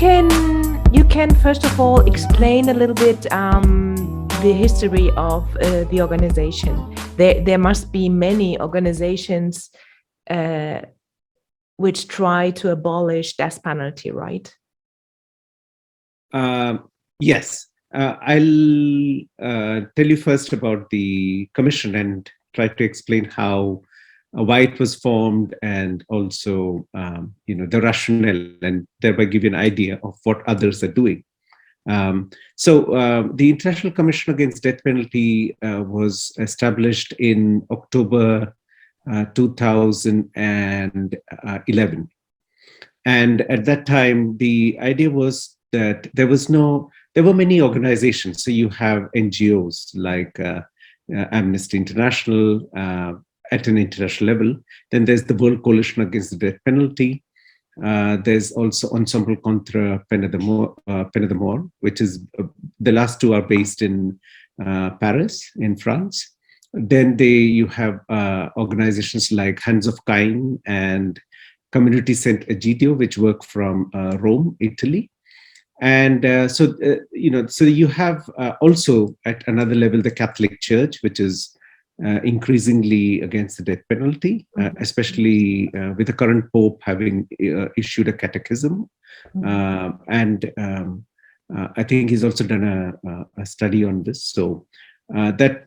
you can first of all explain a little bit the history of the organization. There must be many organizations which try to abolish death penalty, right? Yes. I'll tell you first about the commission and try to explain why it was formed, and also the rationale, and thereby give you an idea of what others are doing. The International Commission Against Death Penalty was established in October 2011. And at that time, the idea was that there were many organizations. So you have NGOs like Amnesty International at an international level. Then there's the World Coalition Against the Death Penalty. There's also Ensemble Contre Peine de Mort, which is the last two are based in Paris, in France. Then you have organizations like Hands of Cain and Community Sant'Egidio, which work from Rome, Italy. And so you have also at another level the Catholic Church, which is increasingly against the death penalty, especially with the current Pope having issued a catechism. And I think he's also done a study on this. So that's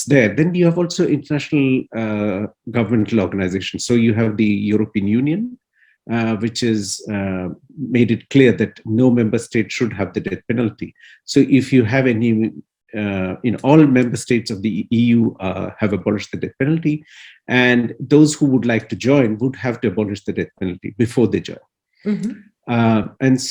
there. Then you have also international governmental organizations. So you have the European Union, which is made it clear that no member state should have the death penalty. So if you have any, all member states of the EU have abolished the death penalty, and those who would like to join would have to abolish the death penalty before they join. And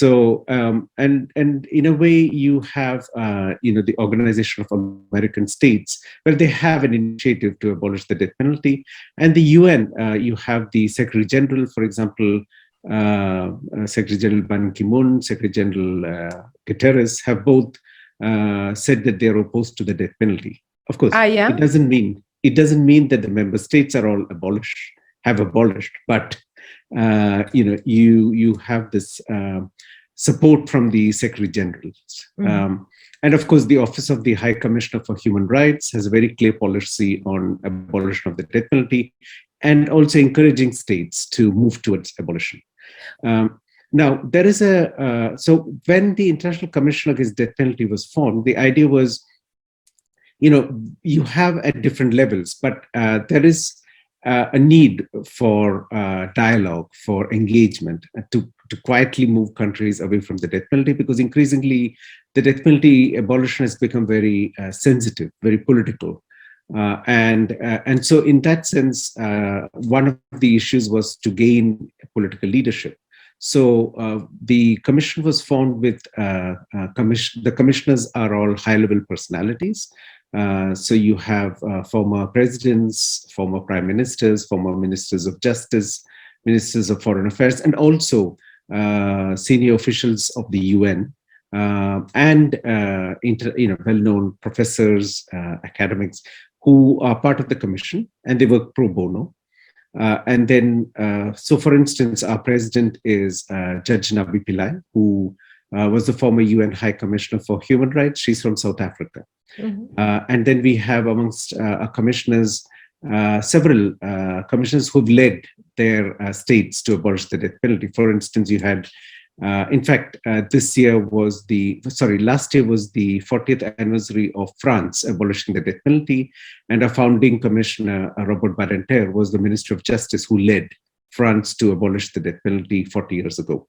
in a way, you have the Organization of American States, where they have an initiative to abolish the death penalty, and the UN. You have the Secretary General, for example, Secretary General Ban Ki-moon, Secretary General Guterres have both said that they are opposed to the death penalty. Of course, it doesn't mean that the member states are all have abolished, but you have this support from the Secretary Generals. And of course, the Office of the High Commissioner for Human Rights has a very clear policy on abolition of the death penalty, and also encouraging states to move towards abolition. Now, there is so when the International Commission Against Death Penalty was formed, the idea was, you have at different levels, but there is a need for dialogue, for engagement, to quietly move countries away from the death penalty, because increasingly the death penalty abolition has become very sensitive, very political. And so in that sense, one of the issues was to gain political leadership. So the commission was formed with, the commissioners are all high-level personalities. So you have former presidents, former prime ministers, former ministers of justice, ministers of foreign affairs, and also senior officials of the UN, and well-known professors, academics who are part of the commission, and they work pro bono. And then, so for instance, our president is Judge Nabi Pillai, who was the former UN High Commissioner for Human Rights. She's from South Africa. And then we have amongst our commissioners, several commissioners who've led their states to abolish the death penalty. For instance, you had, in fact, last year was the 40th anniversary of France abolishing the death penalty, and our founding commissioner, Robert Badinter, was the Minister of Justice who led France to abolish the death penalty 40 years ago.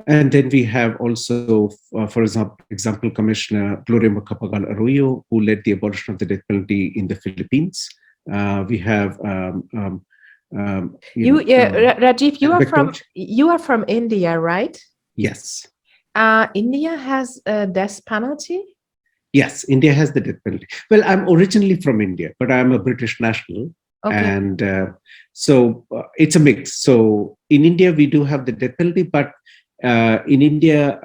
And then we have also, for example, Commissioner Gloria Macapagal Arroyo, who led the abolition of the death penalty in the Philippines. We have Rajiv, you are from India, right? Yes. India has a death penalty? Yes, India has the death penalty. Well, I'm originally from India, but I'm a British national. Okay. And so it's a mix. So in India, we do have the death penalty, but in India,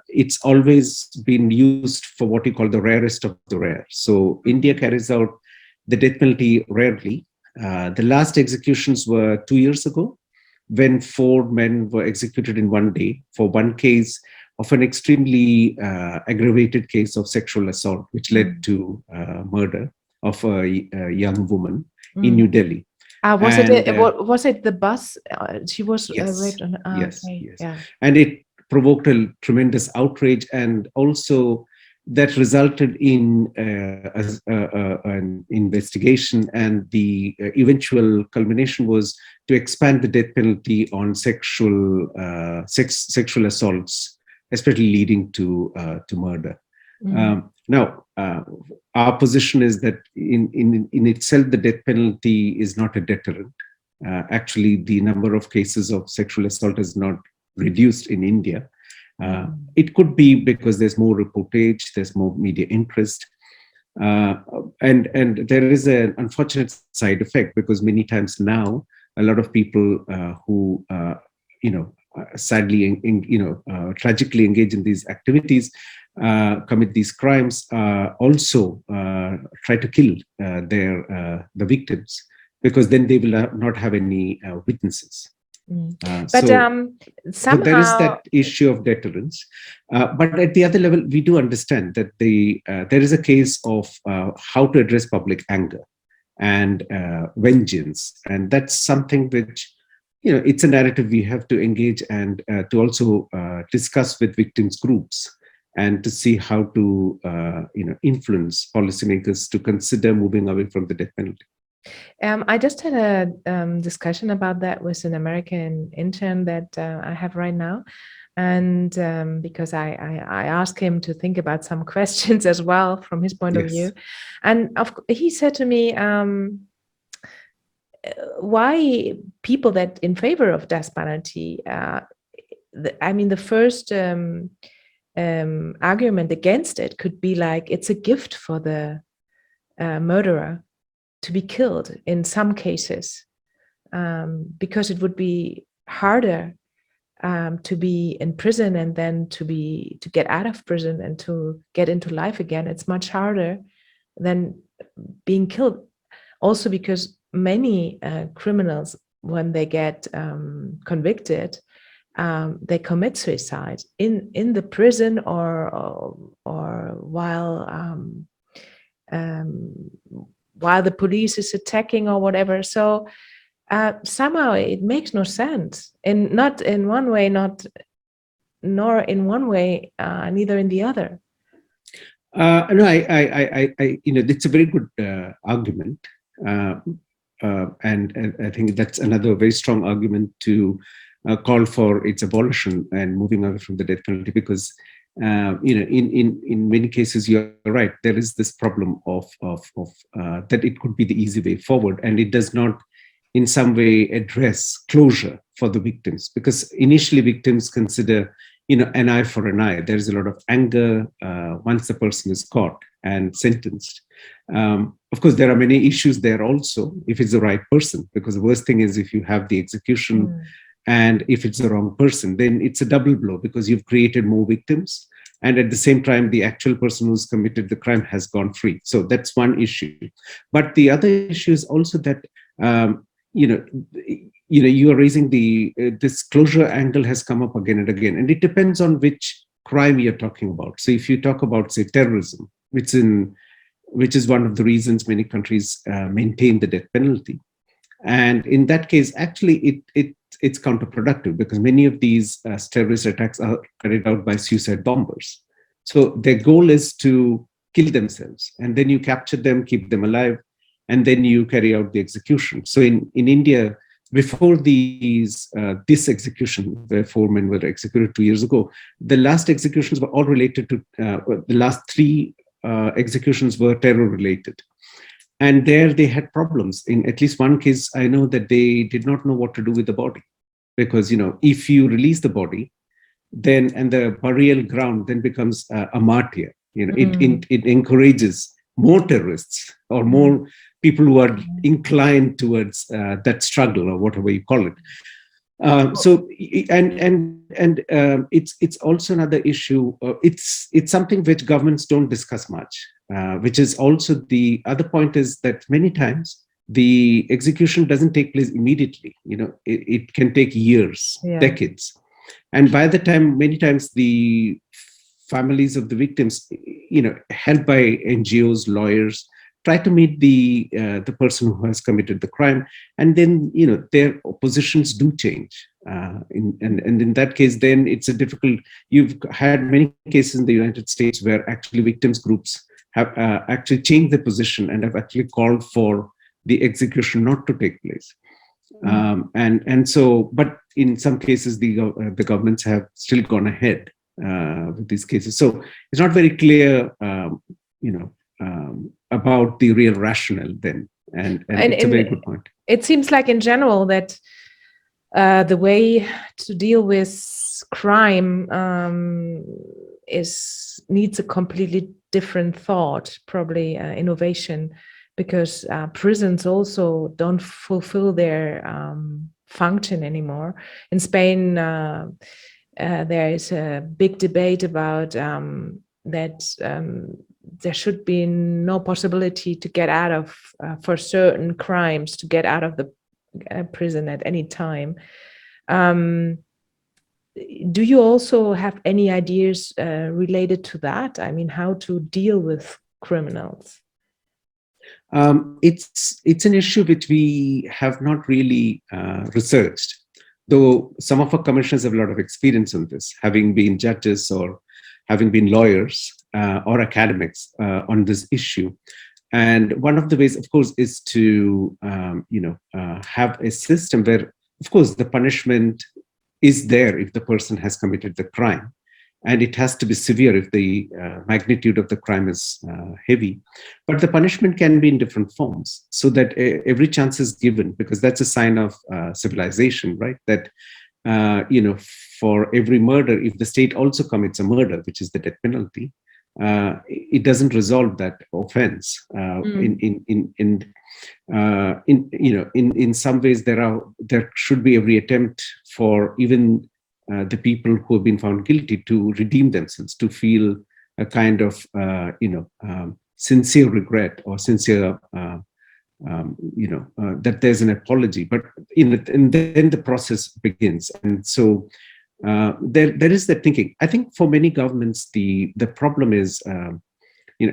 it's always been used for what you call the rarest of the rare. So India carries out the death penalty rarely. The last executions were 2 years ago, when 4 men were executed in one day for one case of an extremely aggravated case of sexual assault, which led to murder of a young woman in New Delhi. Was was it the bus? She was Yes, raped on. yes, Okay, yes. yeah. And it provoked a tremendous outrage, and also that resulted in an investigation, and the eventual culmination was to expand the death penalty on sexual assaults, especially leading to murder. Now, our position is that in itself, the death penalty is not a deterrent. Actually, the number of cases of sexual assault is not reduced in India. It could be because there's more reportage, there's more media interest, and there is an unfortunate side effect, because many times now a lot of people who sadly tragically engage in these activities, commit these crimes, also try to kill the victims, because then they will not have any witnesses. But so there is that issue of deterrence. But at the other level, we do understand that there is a case of how to address public anger and vengeance. And that's something which, it's a narrative we have to engage and to also discuss with victims groups, and to see how to influence policymakers to consider moving away from the death penalty. I just had a discussion about that with an American intern that I have right now. And because I asked him to think about some questions as well from his point of view. And he said to me, why people that in favor of death penalty, the first argument against it could be like, it's a gift for the murderer to be killed in some cases, because it would be harder to be in prison and then to get out of prison and to get into life again. It's much harder than being killed. Also because many criminals, when they get convicted, they commit suicide in the prison or while the police is attacking or whatever. So somehow it makes no sense, and not in one way, nor in one way, neither in the other. No, I it's a very good argument, and I think that's another very strong argument to call for its abolition and moving away from the death penalty, because in many cases, you're right, there is this problem of that it could be the easy way forward, and it does not in some way address closure for the victims, because initially victims consider an eye for an eye. There's a lot of anger once the person is caught and sentenced. Of course, there are many issues there also, if it's the right person, because the worst thing is if you have the execution and if it's the wrong person, then it's a double blow, because you've created more victims, and at the same time, the actual person who's committed the crime has gone free. So that's one issue. But the other issue is also that you are raising this closure angle has come up again and again, and it depends on which crime you're talking about. So if you talk about, say, terrorism, which is one of the reasons many countries maintain the death penalty, and in that case, actually, it's counterproductive, because many of these terrorist attacks are carried out by suicide bombers. So their goal is to kill themselves, and then you capture them, keep them alive, and then you carry out the execution. So in India, before this execution, where 4 men were executed 2 years ago, the last executions were all related to, the last 3 executions were terror related. And there they had problems. In at least one case, I know that they did not know what to do with the body, because, if you release the body, then, and the burial ground then becomes a martyr, it encourages more terrorists or more people who are inclined towards that struggle, or whatever you call it. It's also another issue. It's something which governments don't discuss much, which is also the other point, is that many times the execution doesn't take place immediately. It can take years, decades. And by the time, many times the families of the victims, helped by NGOs, lawyers, try to meet the person who has committed the crime, and then their positions do change. And in that case, then it's a difficult. You've had many cases in the United States where actually victims groups have actually changed their position and have actually called for the execution not to take place. And so, but in some cases, the governments have still gone ahead with these cases. So it's not very clear, about the real rationale then. And it's a very good point. It seems like in general that the way to deal with crime needs a completely different thought, probably innovation, because prisons also don't fulfill their function anymore. In Spain, there is a big debate about that there should be no possibility to get out of, for certain crimes, to get out of the prison at any time. Do you also have any ideas related to that? I mean, how to deal with criminals? It's an issue which we have not really researched, though some of our commissioners have a lot of experience on this, having been judges or having been lawyers or academics on this issue. And one of the ways, of course, is to have a system where, of course, the punishment is there if the person has committed the crime, and it has to be severe if the magnitude of the crime is heavy. But the punishment can be in different forms, so that every chance is given, because that's a sign of civilization, right? That for every murder, if the state also commits a murder, which is the death penalty, it doesn't resolve that offense. In some ways, there should be every attempt for even the people who have been found guilty to redeem themselves, to feel a kind of sincere regret or sincere that there's an apology. But and then the process begins. And so there is that thinking. I think for many governments, the problem is,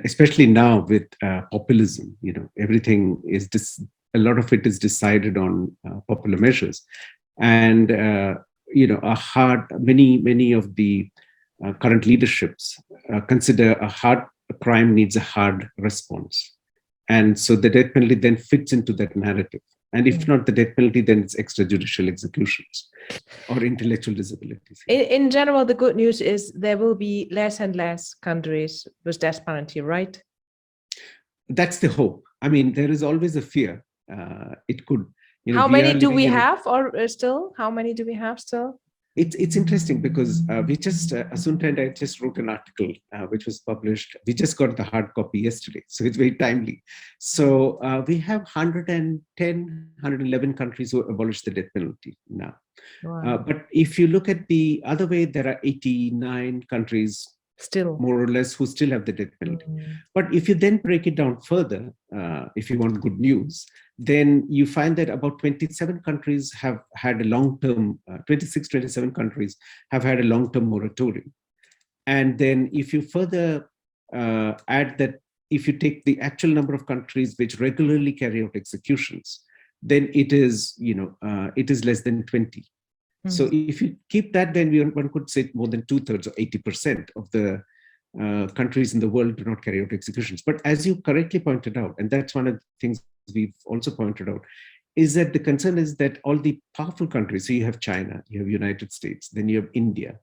especially now with populism, everything is a lot of it is decided on popular measures. And many of the current leaderships consider a crime needs a hard response. And so the death penalty then fits into that narrative. And if not the death penalty, then it's extrajudicial executions or intellectual disabilities. In general, the good news is there will be less and less countries with death penalty, right? That's the hope. I mean, there is always a fear. It could. How many do we have, or still? How many do we have still? It's interesting because we just, Asunta and I just wrote an article which was published. We just got the hard copy yesterday, so it's very timely. So we have 110, 111 countries who abolished the death penalty now. Wow. But if you look at the other way, there are 89 countries still, more or less, who still have the death penalty. But if you then break it down further, if you want good news, then you find that about 27 countries have had a long-term, 27 countries have had a long-term moratorium. And then if you further add that, if you take the actual number of countries which regularly carry out executions, then it is, it is less than 20. So if you keep that, then one could say more than 2/3 or 80% of the countries in the world do not carry out executions. But as you correctly pointed out, and that's one of the things we've also pointed out, is that the concern is that all the powerful countries, so you have China, you have United States, then you have India,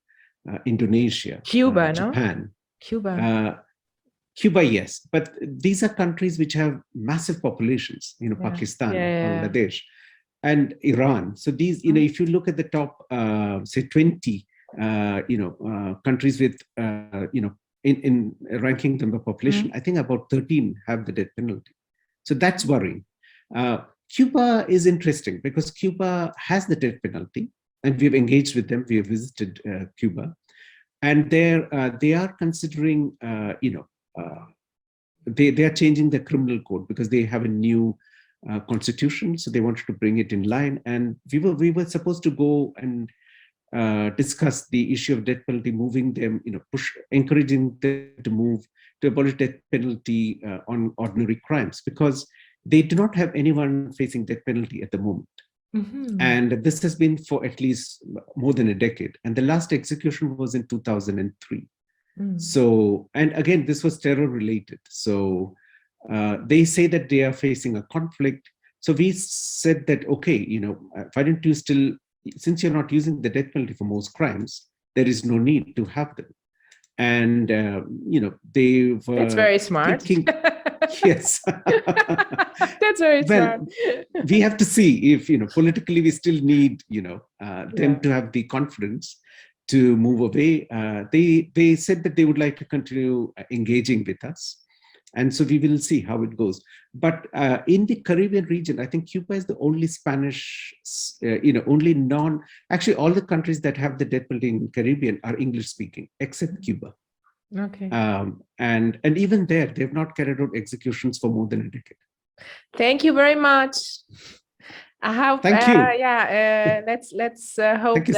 Indonesia, Cuba, Japan, Cuba, yes, but these are countries which have massive populations, Pakistan, Bangladesh, and Iran. So these, if you look at the top, say 20, countries with, in ranking them by population, I think about 13 have the death penalty. So that's worrying. Cuba is interesting because Cuba has the death penalty, and we've engaged with them. We have visited Cuba, and they are considering, they are changing the criminal code because they have a new constitution, so they wanted to bring it in line. And we were supposed to go and discuss the issue of death penalty, moving them, encouraging them to move to abolish death penalty on ordinary crimes, because they do not have anyone facing death penalty at the moment. Mm-hmm. And this has been for at least more than a decade. And the last execution was in 2003. So, and again, this was terror related. So they say that they are facing a conflict. So we said that, okay, why don't you still, since you're not using the death penalty for most crimes, there is no need to have them. And, they were That's very smart. thinking, yes. That's very smart. We have to see if, politically we still need, them to have the confidence to move away. They said that they would like to continue engaging with us. And so we will see how it goes. But in the Caribbean region, I think Cuba is the only Spanish, actually all the countries that have the death penalty in Caribbean are English speaking, except Cuba. Okay. And even there, they've not carried out executions for more than a decade. Thank you very much. I hope. Thank you. Let's hope you,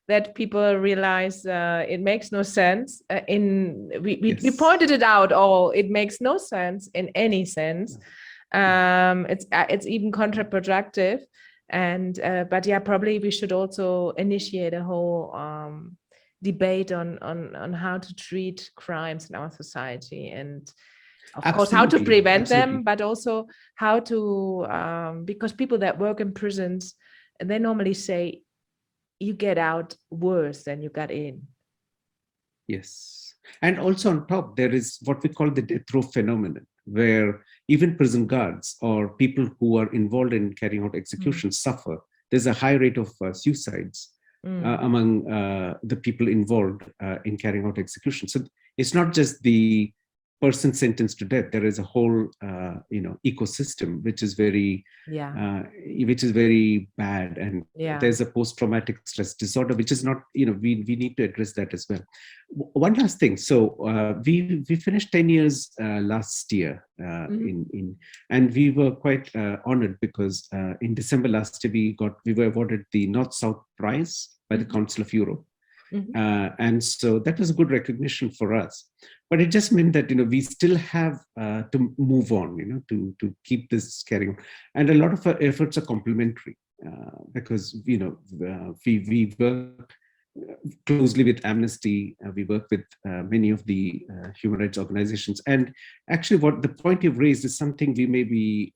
that people realize it makes no sense. We pointed it out all. It makes no sense in any sense. It's even counterproductive. And but yeah, probably we should also initiate a whole debate on how to treat crimes in our society, and of course how to prevent them, but also how to because people that work in prisons, they normally say you get out worse than you got in. Yes. And also on top, there is what we call the death row phenomenon, where even prison guards or people who are involved in carrying out executions suffer. There's a high rate of suicides among the people involved in carrying out executions. So it's not just the person sentenced to death. There is a whole, ecosystem which is very bad, and there's a post-traumatic stress disorder, which is not, we need to address that as well. One last thing. So we finished 10 years last year, and we were quite honored because in December last year we were awarded the North-South Prize by the Council of Europe. And so that was a good recognition for us, but it just meant that we still have to move on, to keep this carrying on, and a lot of our efforts are complementary because we work closely with Amnesty, we work with many of the human rights organizations, and actually what the point you've raised is something we may be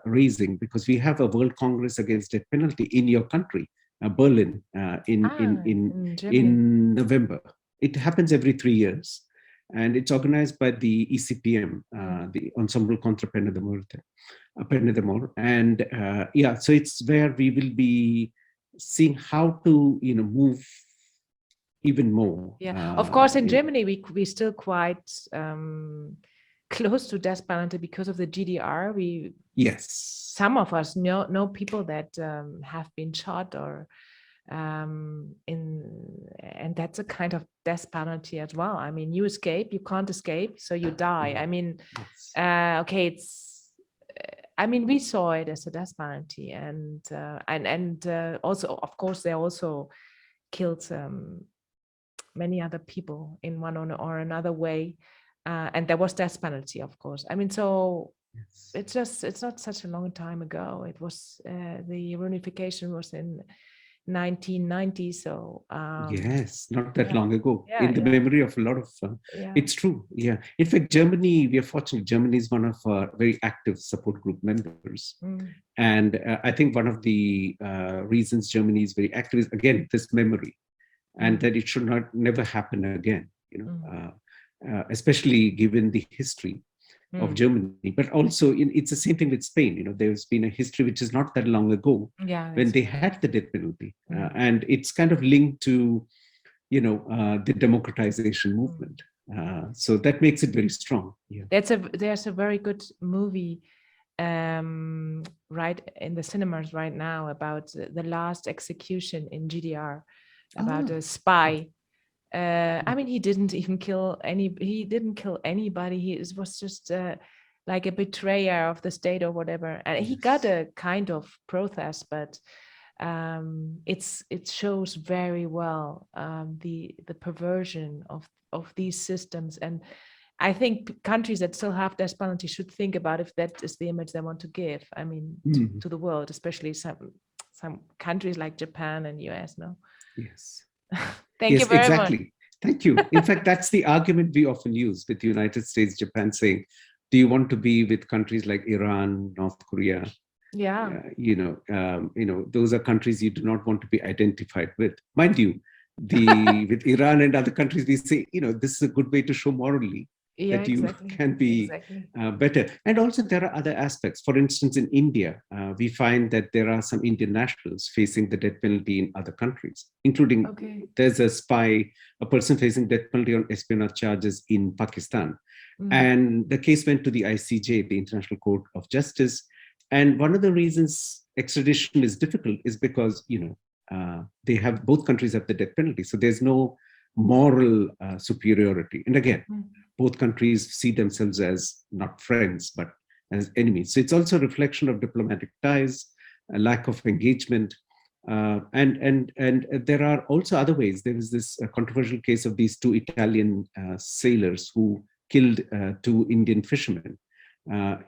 raising, because we have a World Congress Against Death Penalty in your country. Berlin in November. It happens every 3 years, and it's organized by the ECPM, the Ensemble contre Peine de Mort. And so it's where we will be seeing how to move even more. Of course, in Germany we still quite close to death penalty because of the GDR. Some of us know people that have been shot or and that's a kind of death penalty as well. I mean, you escape, you can't escape, so you die. I mean, we saw it as a death penalty, and also, of course, they also killed many other people in one or another way. And there was death penalty, of course. I mean, so it's not such a long time ago. It was the reunification was in 1990. So yes, not that long ago. In the memory of a lot of, it's true. Yeah. In fact, Germany, we are fortunate. Germany is one of our very active support group members. And I think one of the reasons Germany is very active is, again, this memory, and that it should never happen again, especially given the history of Germany. But also it's the same thing with Spain. There's been a history which is not that long ago when they had the death penalty, and it's kind of linked to the democratization movement. So that makes it very strong. There's a very good movie right in the cinemas right now about the last execution in GDR, about a spy. I mean, he didn't kill anybody. He was just like a betrayer of the state or whatever. And he got a kind of protest, but it shows very well the perversion of these systems. And I think countries that still have death penalty should think about if that is the image they want to give. I mean, to the world, especially some countries like Japan and US. No. Yes. Thank you very exactly. much. Thank you. In fact, that's the argument we often use with the United States, Japan, saying, do you want to be with countries like Iran, North Korea? Yeah. Those are countries you do not want to be identified with. Mind you, with Iran and other countries, we say, this is a good way to show morally that you can be better. And also there are other aspects. For instance, in India, we find that there are some Indian nationals facing the death penalty in other countries, including there's a person facing death penalty on espionage charges in Pakistan. And the case went to the ICJ, the International Court of Justice. And one of the reasons extradition is difficult is because, both countries have the death penalty. So there's no moral superiority. And again, both countries see themselves as not friends, but as enemies. So it's also a reflection of diplomatic ties, a lack of engagement. And there are also other ways. There was this controversial case of these two Italian sailors who killed two Indian fishermen,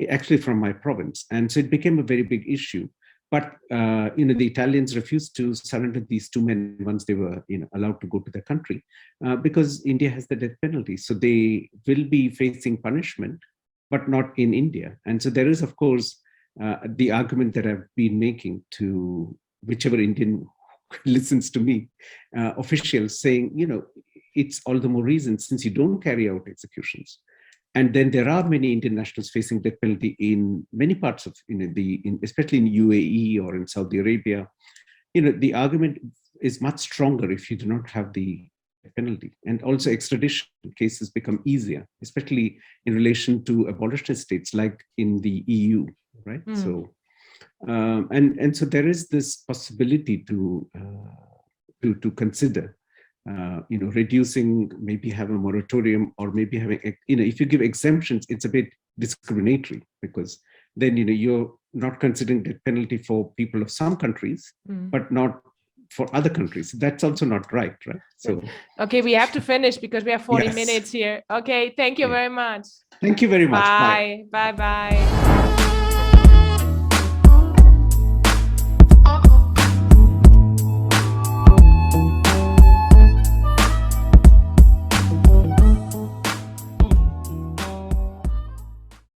actually from my province. And so it became a very big issue. But the Italians refused to surrender these two men once they were allowed to go to their country because India has the death penalty. So they will be facing punishment, but not in India. And so there is, of course, the argument that I've been making to whichever Indian listens to me, officials saying, it's all the more reason since you don't carry out executions. And then there are many Indian nationals facing death penalty in many parts of, especially in UAE or in Saudi Arabia. The argument is much stronger if you do not have the penalty. And also extradition cases become easier, especially in relation to abolitionist states like in the EU, right? So, and so there is this possibility to consider. Reducing, maybe have a moratorium, or maybe having, if you give exemptions, it's a bit discriminatory because then, you're not considering the penalty for people of some countries, but not for other countries. That's also not right? So, okay, we have to finish because we have 40 minutes here. Okay, thank you very much. Thank you very much. Bye. Bye.